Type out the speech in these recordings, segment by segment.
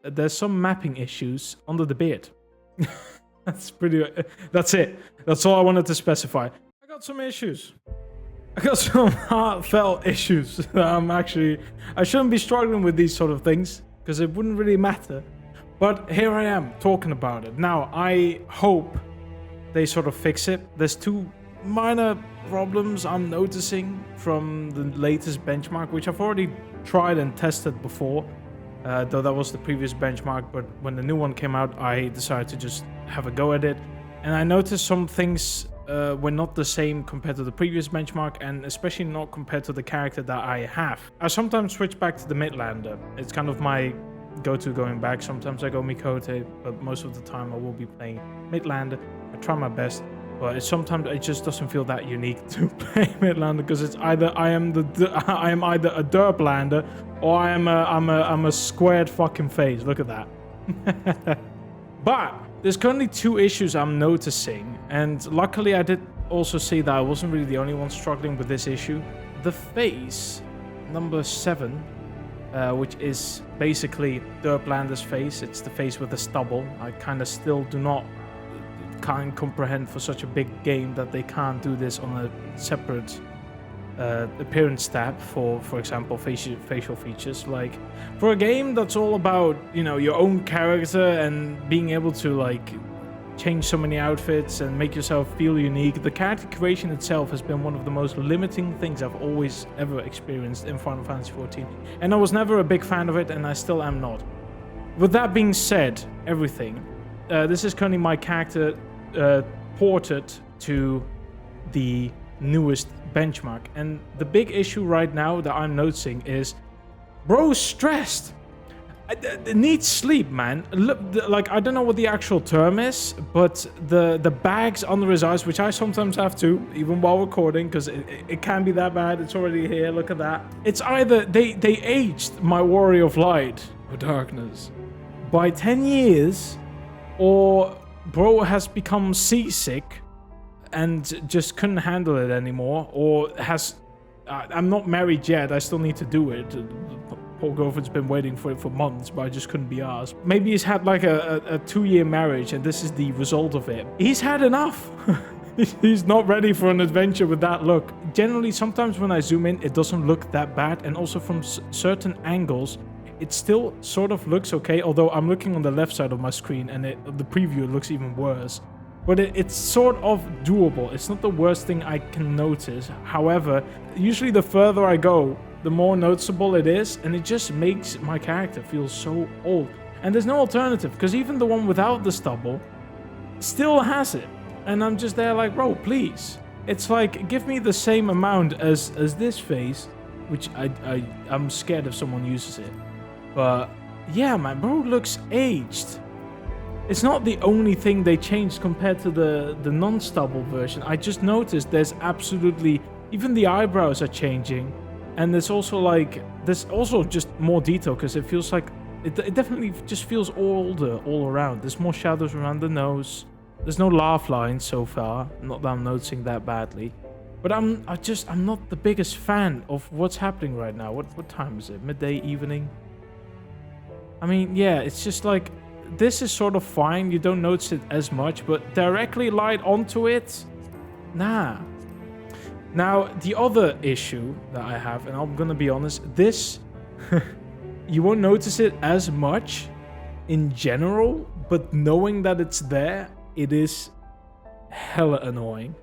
there's some mapping issues under the beard. That's it. That's all I wanted to specify. I got some issues. I got some heartfelt issues. I shouldn't be struggling with these sort of things because it wouldn't really matter. But here I am talking about it. Now, I hope they sort of fix it. There's two minor problems I'm noticing from the latest benchmark, which I've already tried and tested before. Though that was the previous benchmark, but when the new one came out, I decided to just have a go at it. And I noticed some things were not the same compared to the previous benchmark, and especially not compared to the character that I have. I sometimes switch back to the Midlander. It's kind of my go-to going back. Sometimes I go Mikote, but most of the time I will be playing Midlander. I try my best, but sometimes it just doesn't feel that unique to play Midlander, because it's either I am either a derplander or I'm a squared fucking face. Look at that. But there's currently two issues I'm noticing, and luckily I did also see that I wasn't really the only one struggling with this issue. The face, number 7, which is basically Derplander's face. It's the face with the stubble. I kind of still can't comprehend for such a big game that they can't do this on a separate appearance tab for example, facial features. Like, for a game that's all about, you know, your own character and being able to, like, change so many outfits and make yourself feel unique, the character creation itself has been one of the most limiting things I've always ever experienced in Final Fantasy XIV. And I was never a big fan of it, and I still am not. With that being said, everything, this is currently my character ported to the newest benchmark, and the big issue right now that I'm noticing is bro's stressed. It needs sleep, man. Look, like, I don't know what the actual term is, but the bags under his eyes, which I sometimes have to, even while recording, because it can be that bad. It's already here. Look at that. It's either they aged my Warrior of Light or Darkness by 10 years, or bro has become seasick and just couldn't handle it anymore, or has... I'm not married yet, I still need to do it. Poor girlfriend's been waiting for it for months, but I just couldn't be asked. Maybe he's had like a 2-year marriage, and this is the result of it. He's had enough. He's not ready for an adventure with that look. Generally, sometimes when I zoom in, it doesn't look that bad, and also from certain angles, it still sort of looks okay, although I'm looking on the left side of my screen, and the preview looks even worse. But it's sort of doable. It's not the worst thing I can notice. However, usually the further I go, the more noticeable it is, and it just makes my character feel so old. And there's no alternative, because even the one without the stubble still has it. And I'm just there like, bro, please. It's like, give me the same amount as this face, which I'm scared if someone uses it. But yeah, man, bro looks aged. It's not the only thing they changed compared to the non-stubble version. I just noticed there's absolutely... Even the eyebrows are changing. And there's also just more detail, because it feels like... It definitely just feels older all around. There's more shadows around the nose. There's no laugh lines so far. Not that I'm noticing that badly. But I'm not the biggest fan of what's happening right now. What time is it? Midday, evening? I mean, yeah, it's just like... This is sort of fine, you don't notice it as much, but directly light onto it? Nah. Now, the other issue that I have, and I'm gonna be honest, this, you won't notice it as much in general, but knowing that it's there, it is hella annoying.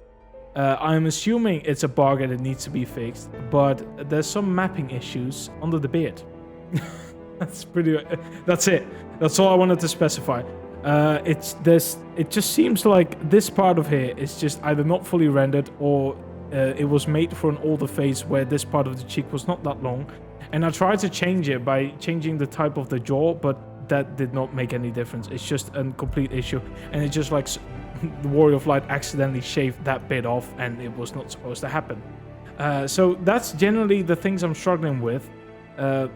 I'm assuming it's a bug and it needs to be fixed, but there's some mapping issues under the beard. That's it. That's all I wanted to specify. It just seems like this part of here is just either not fully rendered, or it was made for an older face where this part of the cheek was not that long. And I tried to change it by changing the type of the jaw, but that did not make any difference. It's just a complete issue. And it's just like the Warrior of Light accidentally shaved that bit off, and it was not supposed to happen. So that's generally the things I'm struggling with.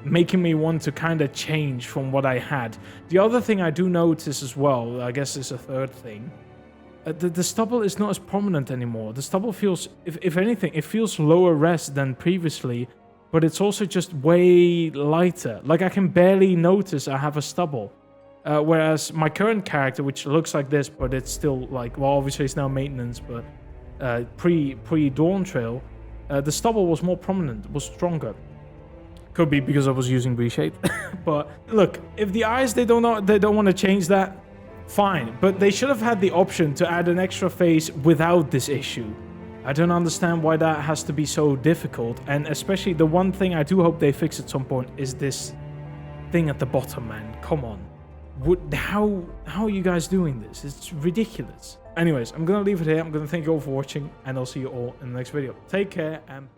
Making me want to kind of change from what I had. The other thing I do notice as well, I guess is a third thing, the stubble is not as prominent anymore. The stubble feels, if anything, it feels lower res than previously, but it's also just way lighter. Like I can barely notice I have a stubble. Whereas my current character, which looks like this, but it's still like, well, obviously it's now maintenance, but pre-Dawn Trail, the stubble was more prominent, was stronger. Could be because I was using reshade. But look, if the eyes, they don't want to change that, fine. But they should have had the option to add an extra face without this issue. I don't understand why that has to be so difficult. And especially the one thing I do hope they fix at some point is this thing at the bottom, man. Come on. How are you guys doing this? It's ridiculous. Anyways, I'm going to leave it here. I'm going to thank you all for watching, and I'll see you all in the next video. Take care, and